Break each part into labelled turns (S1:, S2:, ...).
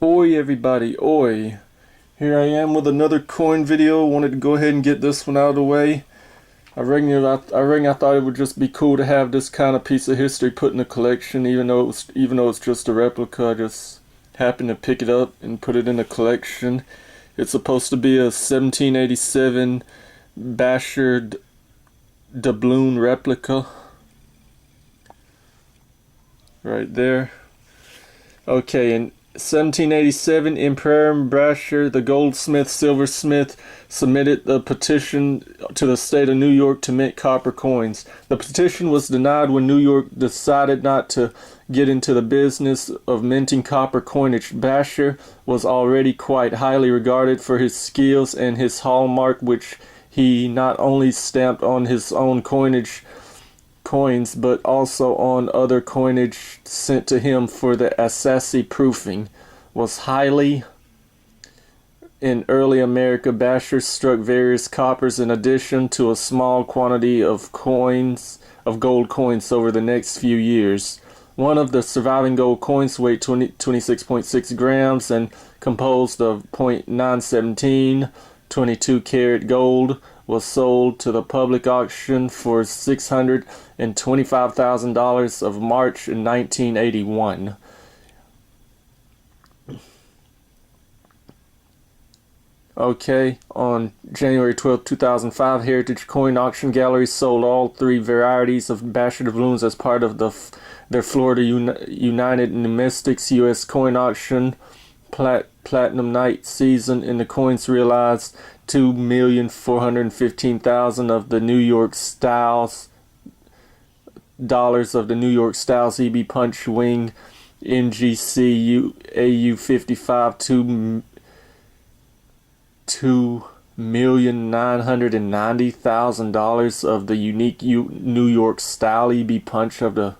S1: Oi everybody, oi. Here I am with another coin video. Wanted to go ahead and get this one out of the way. I reckon I thought it would just be cool to have this kind of piece of history put in the collection, even though it's just a replica. I just happened to pick it up and put it in the collection. It's supposed to be a 1787 Brasher Doubloon replica. Right there. Okay, in 1787, Emperor Brasher, the goldsmith, silversmith, submitted a petition to the state of New York to mint copper coins. The petition was denied when New York decided not to get into the business of minting copper coinage. Brasher was already quite highly regarded for his skills and his hallmark, which he not only stamped on his own coins, but also on other coinage sent to him for the assassin proofing, was highly in early America. Brasher struck various coppers in addition to a small quantity of gold coins over the next few years. One of the surviving gold coins weighed 26.6 grams and composed of .917 22-karat gold, was sold to the public auction for $625,000 of March in 1981. Okay, on January 12, 2005, Heritage Coin Auction Gallery sold all three varieties of Brasher Doubloons as part of their Florida United Numismatics U.S. coin auction Platinum Night season, and the coins realized $2,415,000 of the New York Styles dollars of the New York Styles EB Punch Wing NGC AU55 $2,990,000 of the unique New York Style EB Punch of the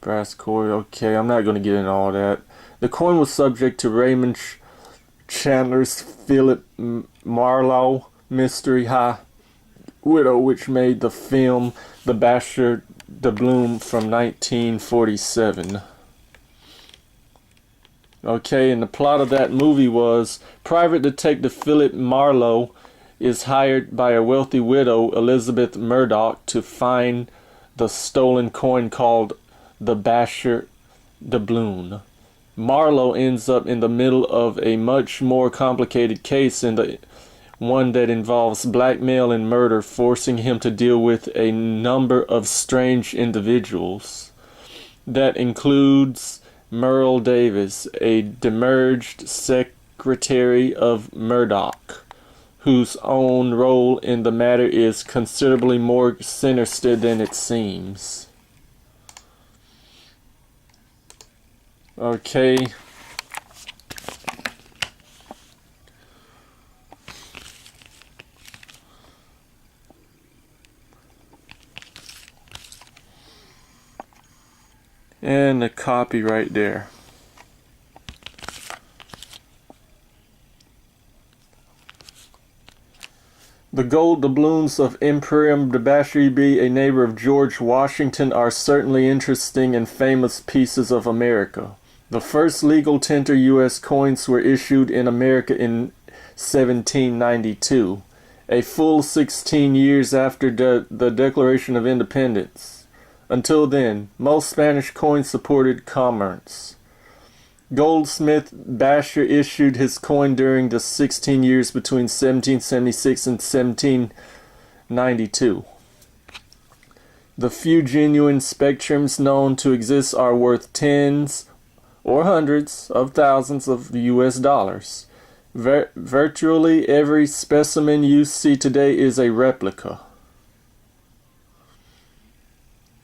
S1: brass core. Okay, I'm not going to get into all that. The coin was subject to Raymond Chandler's Philip Marlowe Mystery High Widow, which made the film The Brasher Doubloon from 1947. Okay, and the plot of that movie was private detective Philip Marlowe is hired by a wealthy widow, Elizabeth Murdoch, to find the stolen coin called the Brasher Doubloon. Marlowe ends up in the middle of a much more complicated case, in the one that involves blackmail and murder, forcing him to deal with a number of strange individuals. That includes Merle Davis, a demerged secretary of Murdoch, whose own role in the matter is considerably more sinister than it seems. Okay. And a copy right there. The gold doubloons of Imperium de Brasher, a neighbor of George Washington, are certainly interesting and famous pieces of America. The first legal tender U.S. coins were issued in America in 1792, a full 16 years after the Declaration of Independence. Until then, most Spanish coins supported commerce. Goldsmith Brasher issued his coin during the 16 years between 1776 and 1792. The few genuine spectrums known to exist are worth tens or hundreds of thousands of US dollars. Virtually every specimen you see today is a replica.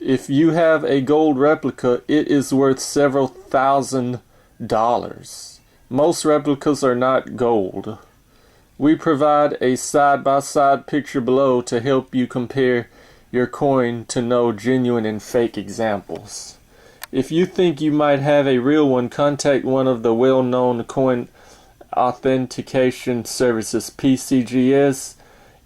S1: If you have a gold replica, it is worth several $1,000s. Most replicas are not gold. We provide a side-by-side picture below to help you compare your coin to know genuine and fake examples. If you think you might have a real one, contact one of the well-known coin authentication services, PCGS,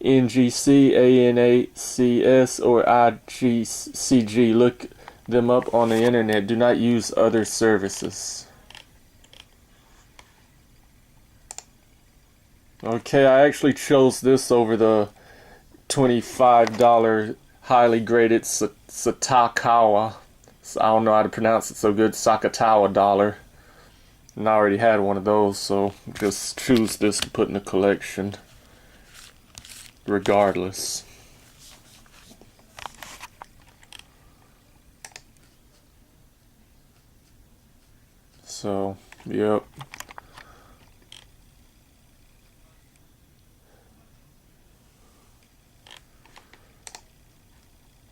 S1: NGC, ANACS, or IGCG. Look them up on the internet. Do not use other services. Okay, I actually chose this over the $25 highly graded Satakawa. I don't know how to pronounce it so good. Sakatawa dollar. And I already had one of those, so just choose this to put in the collection regardless. So, yep.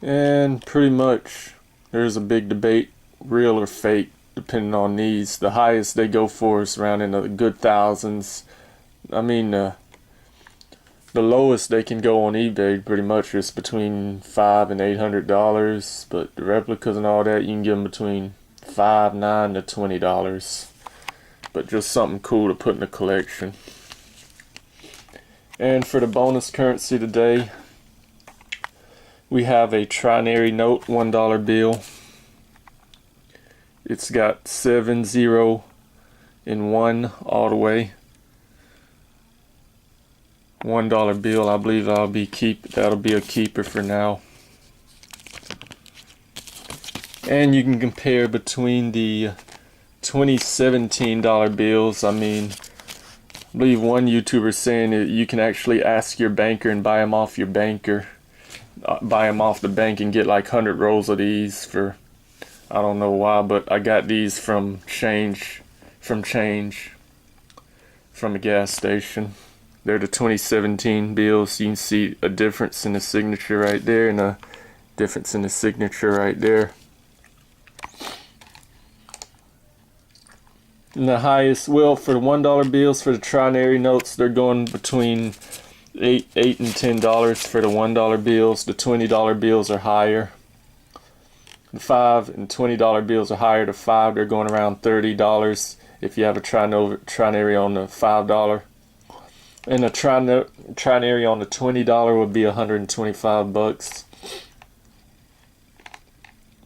S1: And pretty much there's a big debate, real or fake, depending on these. The highest they go for is around in the good thousands. I mean, the lowest they can go on eBay pretty much is between $500 and $800, but the replicas and all that you can get them between $5, $9 to $20. But just something cool to put in the collection. And for the bonus currency today, we have a trinary note $1 bill. It's got 7, 0, and 1 all the way. $1 bill. I believe that'll be a keeper for now. And you can compare between the 2017 dollar bills. I mean, I believe one YouTuber saying that you can actually ask your banker and buy them off your banker. Buy them off the bank and get like 100 rolls of these for, I don't know why, but I got these from change from a gas station. They're the 2017 bills. You can see a difference in the signature right there and a difference in the signature right there. And the highest, well, for the $1 bills, for the trinary notes, they're going between $8 and $10 for the $1 bills. The $20 bills are higher. The $5 and $20 bills are higher. The $5, they're going around $30 if you have a trinary on the $5. And a trinary on the $20 would be $125.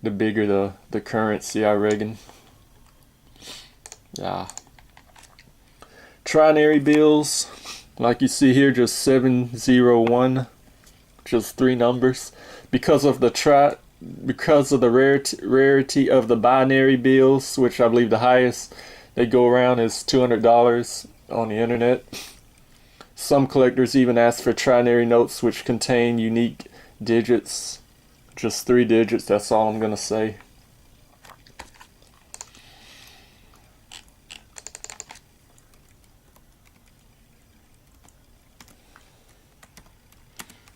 S1: The bigger the currency, I reckon. Yeah. Trinary bills, like you see here, just 701, just 3 numbers. Because of the rarity of the binary bills, which I believe the highest they go around is $200 on the internet. Some collectors even ask for trinary notes which contain unique digits, just 3 digits. That's all I'm gonna say.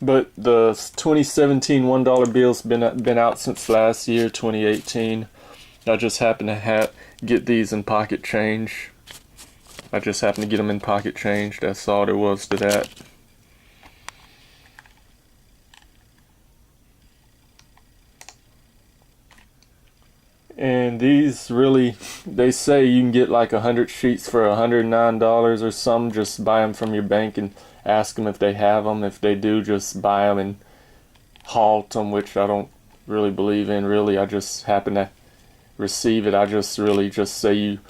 S1: But the 2017 $1 bill's been out since last year, 2018. I just happened to get these in pocket change. I just happened to get them in pocket change. That's all there was to that. And these really, they say you can get like 100 sheets for $109 or something. Just buy them from your bank and ask them if they have them. If they do, just buy them and halt them, which I don't really believe in. Really, I just happen to receive it. I just really just say you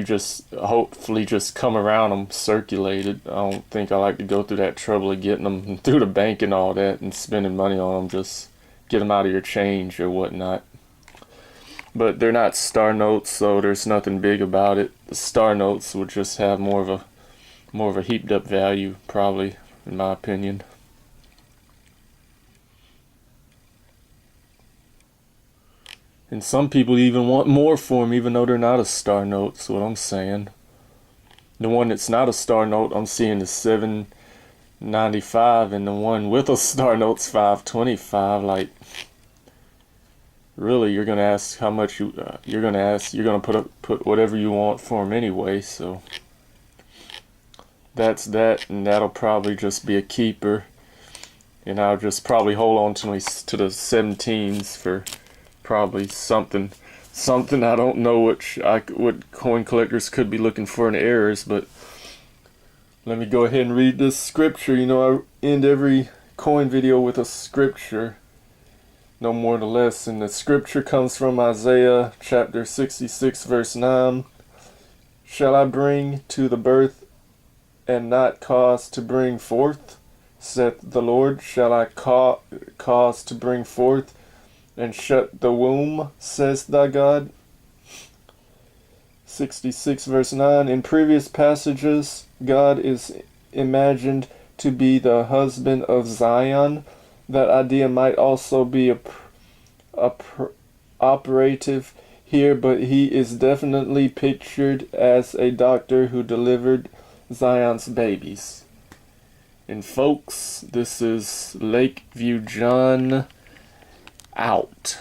S1: just hopefully just come around them circulated. I don't think I like to go through that trouble of getting them through the bank and all that and spending money on them. Just get them out of your change or whatnot. But they're not star notes, so there's nothing big about it. The star notes would just have more of a heaped up value, probably, in my opinion. And some people even want more for them, even though they're not a star note. That's what I'm saying. The one that's not a star note, I'm seeing is $7.95, and the one with a star note's $5.25. Like, really, you're gonna ask how much you're gonna put whatever you want for them anyway. So that's that, and that'll probably just be a keeper. And I'll just probably hold on to the 17s for probably something I don't know what coin collectors could be looking for in errors. But let me go ahead and read this scripture. You know, I end every coin video with a scripture, no more nor less. And the scripture comes from Isaiah chapter 66 verse 9. Shall I bring to the birth and not cause to bring forth, saith the Lord? Shall I cause to bring forth, and shut the womb, says thy God? 66 verse 9. In previous passages, God is imagined to be the husband of Zion. That idea might also be operative here, but he is definitely pictured as a doctor who delivered Zion's babies. And folks, this is Lakeview John out.